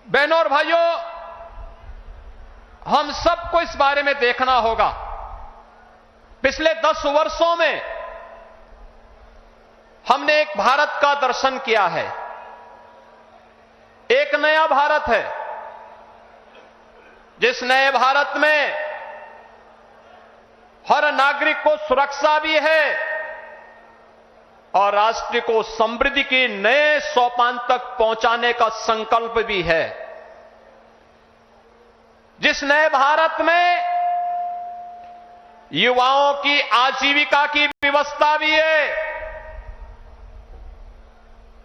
बहनों और भाइयों, हम सबको इस बारे में देखना होगा। पिछले 10 वर्षों में हमने एक भारत का दर्शन किया है। एक नया भारत है, जिस नए भारत में हर नागरिक को सुरक्षा भी है और राष्ट्र को समृद्धि की नए सोपान तक पहुंचाने का संकल्प भी है। जिस नए भारत में युवाओं की आजीविका की व्यवस्था भी है,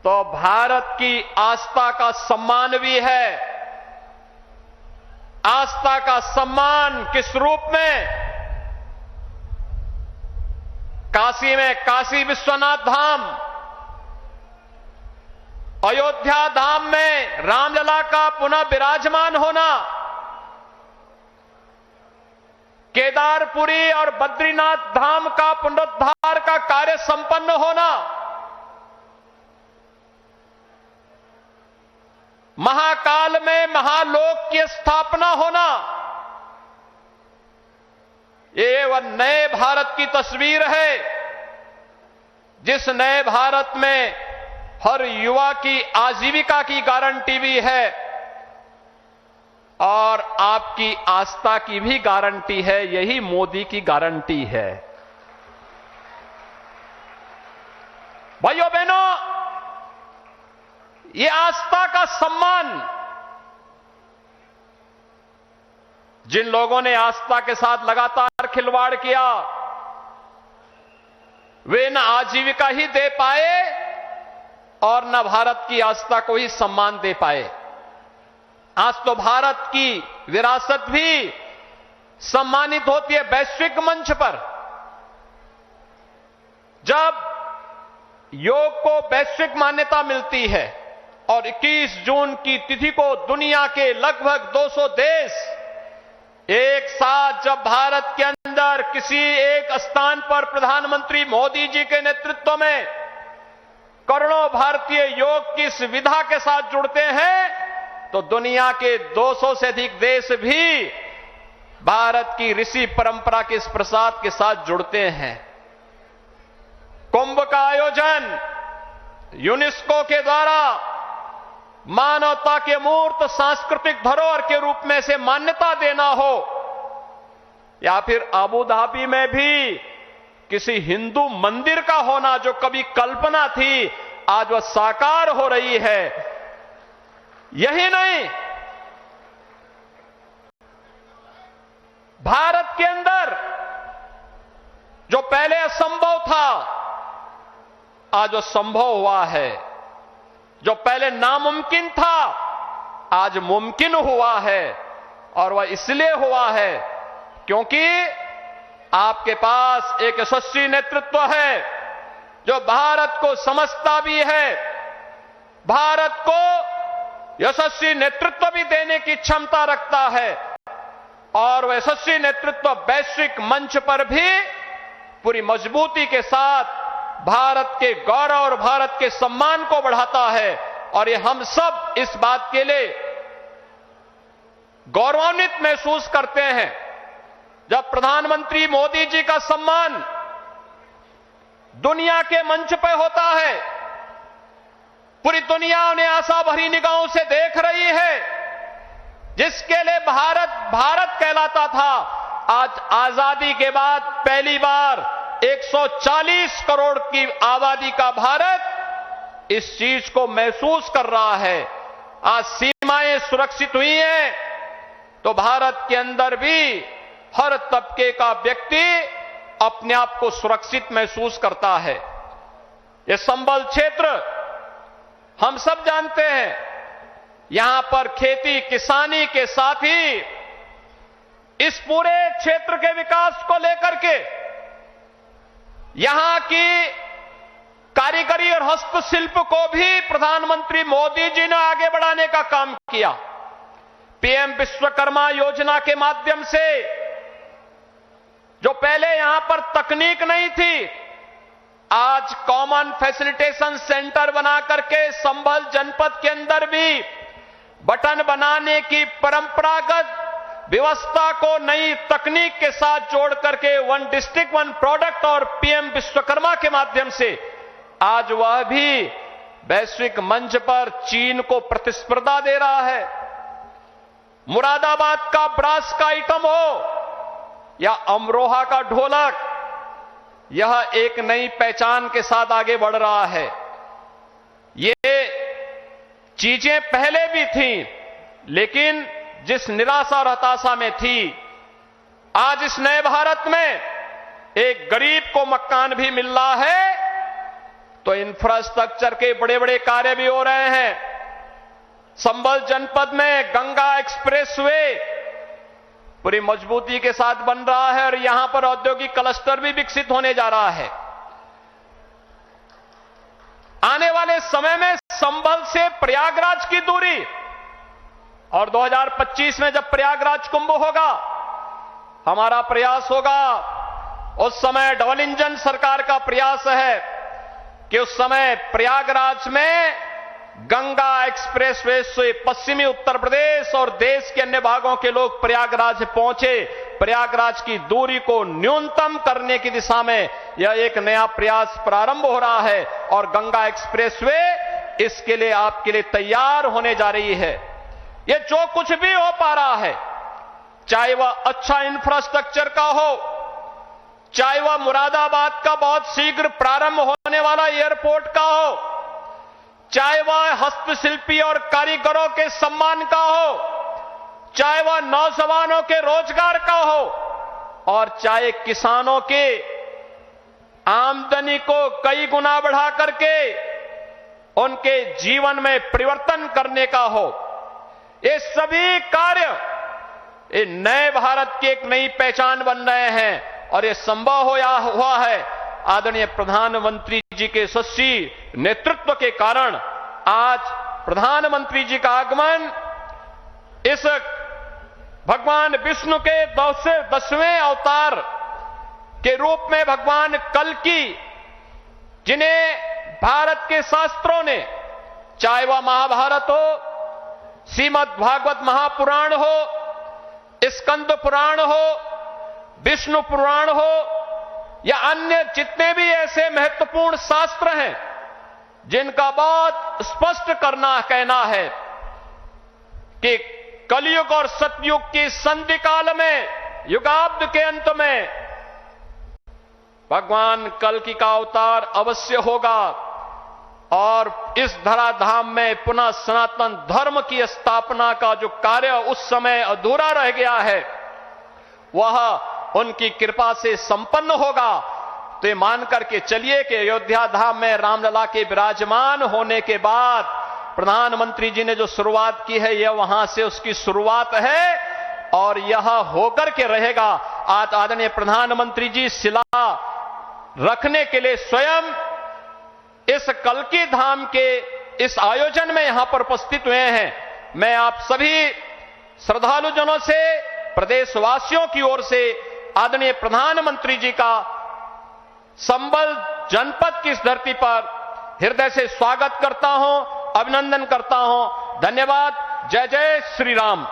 तो भारत की आस्था का सम्मान भी है। आस्था का सम्मान किस रूप में? काशी में काशी विश्वनाथ धाम, अयोध्या धाम में रामलला का पुनः विराजमान होना, केदारपुरी और बद्रीनाथ धाम का पुनरुद्धार का कार्य संपन्न होना, महाकाल में महालोक की स्थापना होना, ये वह नए भारत की तस्वीर है, जिस नए भारत में हर युवा की आजीविका की गारंटी भी है और आपकी आस्था की भी गारंटी है। यही मोदी की गारंटी है। भाइयों बहनों, ये आस्था का सम्मान जिन लोगों ने आस्था के साथ लगातार खिलवाड़ किया, वे न आजीविका ही दे पाए और न भारत की आस्था को ही सम्मान दे पाए। आज तो भारत की विरासत भी सम्मानित होती है वैश्विक मंच पर। जब योग को वैश्विक मान्यता मिलती है और 21 जून की तिथि को दुनिया के लगभग 200 देश एक साथ जब भारत के अंदर किसी एक स्थान पर प्रधानमंत्री मोदी जी के नेतृत्व में करोड़ों भारतीय योग की इस विधा के साथ जुड़ते हैं, तो दुनिया के 200 से अधिक देश भी भारत की ऋषि परंपरा के इस प्रसाद के साथ जुड़ते हैं। कुंभ का आयोजन यूनेस्को के द्वारा मानवता के मूर्त सांस्कृतिक धरोहर के रूप में से मान्यता देना हो, या फिर अबू धाबी में भी किसी हिंदू मंदिर का होना, जो कभी कल्पना थी आज वह साकार हो रही है। यही नहीं, भारत के अंदर जो पहले असंभव था आज वह संभव हुआ है। जो पहले नामुमकिन था आज मुमकिन हुआ है, और वह इसलिए हुआ है क्योंकि आपके पास एक यशस्वी नेतृत्व है जो भारत को समझता भी है, भारत को यशस्वी नेतृत्व भी देने की क्षमता रखता है, और वह यशस्वी नेतृत्व वैश्विक मंच पर भी पूरी मजबूती के साथ भारत के गौरव और भारत के सम्मान को बढ़ाता है। और ये हम सब इस बात के लिए गौरवान्वित महसूस करते हैं जब प्रधानमंत्री मोदी जी का सम्मान दुनिया के मंच पर होता है। पूरी दुनिया उन्हें आशा भरी निगाहों से देख रही है। जिसके लिए भारत भारत कहलाता था, आज आजादी के बाद पहली बार 140 करोड़ की आबादी का भारत इस चीज को महसूस कर रहा है। आज सीमाएं सुरक्षित हुई हैं, तो भारत के अंदर भी हर तबके का व्यक्ति अपने आप को सुरक्षित महसूस करता है। यह संबल क्षेत्र हम सब जानते हैं, यहां पर खेती किसानी के साथ ही इस पूरे क्षेत्र के विकास को लेकर के यहां की कारीगरी और हस्तशिल्प को भी प्रधानमंत्री मोदी जी ने आगे बढ़ाने का काम किया। पीएम विश्वकर्मा योजना के माध्यम से जो पहले यहां पर तकनीक नहीं थी, आज कॉमन फैसिलिटेशन सेंटर बना करके संभल जनपद के अंदर भी बटन बनाने की परंपरागत व्यवस्था को नई तकनीक के साथ जोड़ करके वन डिस्ट्रिक्ट वन प्रोडक्ट और पीएम विश्वकर्मा के माध्यम से आज वह भी वैश्विक मंच पर चीन को प्रतिस्पर्धा दे रहा है। मुरादाबाद का ब्रास का आइटम हो या अमरोहा का ढोलक, यह एक नई पहचान के साथ आगे बढ़ रहा है। ये चीजें पहले भी थीं, लेकिन जिस निराशा और हताशा में थी, आज इस नए भारत में एक गरीब को मकान भी मिल रहा है, तो इंफ्रास्ट्रक्चर के बड़े बड़े कार्य भी हो रहे हैं। संभल जनपद में गंगा एक्सप्रेसवे पूरी मजबूती के साथ बन रहा है और यहां पर औद्योगिक क्लस्टर भी विकसित होने जा रहा है। आने वाले समय में संभल से प्रयागराज की दूरी, और 2025 में जब प्रयागराज कुंभ होगा, हमारा प्रयास होगा, उस समय डबल इंजन सरकार का प्रयास है कि उस समय प्रयागराज में गंगा एक्सप्रेसवे से पश्चिमी उत्तर प्रदेश और देश के अन्य भागों के लोग प्रयागराज पहुंचे। प्रयागराज की दूरी को न्यूनतम करने की दिशा में यह एक नया प्रयास प्रारंभ हो रहा है और गंगा एक्सप्रेसवे इसके लिए आपके लिए तैयार होने जा रही है। ये जो कुछ भी हो पा रहा है, चाहे वह अच्छा इंफ्रास्ट्रक्चर का हो, चाहे वह मुरादाबाद का बहुत शीघ्र प्रारंभ होने वाला एयरपोर्ट का हो, चाहे वह हस्तशिल्पी और कारीगरों के सम्मान का हो, चाहे वह नौजवानों के रोजगार का हो, और चाहे किसानों के आमदनी को कई गुना बढ़ा करके उनके जीवन में परिवर्तन करने का हो, ये सभी कार्य ये नए भारत की एक नई पहचान बन रहे हैं। और ये संभव हुआ है आदरणीय प्रधानमंत्री जी के यशस्वी नेतृत्व के कारण। आज प्रधानमंत्री जी का आगमन इस भगवान विष्णु के 10वें अवतार के रूप में भगवान कल्कि, जिन्हें भारत के शास्त्रों ने, चाहे वह महाभारत हो, श्रीमद् भागवत महापुराण हो, स्कंद पुराण हो, विष्णु पुराण हो या अन्य जितने भी ऐसे महत्वपूर्ण शास्त्र हैं जिनका बहुत स्पष्ट कहना है कि कलयुग और सतयुग की संधि काल में, युगाब्द के अंत में भगवान कल्कि का अवतार अवश्य होगा और इस धराधाम में पुनः सनातन धर्म की स्थापना का जो कार्य उस समय अधूरा रह गया है, वह उनकी कृपा से संपन्न होगा। तो ये मान करके चलिए कि अयोध्या धाम में रामलला के विराजमान होने के बाद प्रधानमंत्री जी ने जो शुरुआत की है, यह वहां से उसकी शुरुआत है और यह होकर के रहेगा। आज आदरणीय प्रधानमंत्री जी शिला रखने के लिए स्वयं इस कल्कि धाम के इस आयोजन में यहां पर उपस्थित हुए हैं। मैं आप सभी श्रद्धालुजनों से, प्रदेशवासियों की ओर से आदरणीय प्रधानमंत्री जी का संभल जनपद की इस धरती पर हृदय से स्वागत करता हूं, अभिनंदन करता हूं। धन्यवाद। जय जय श्री राम।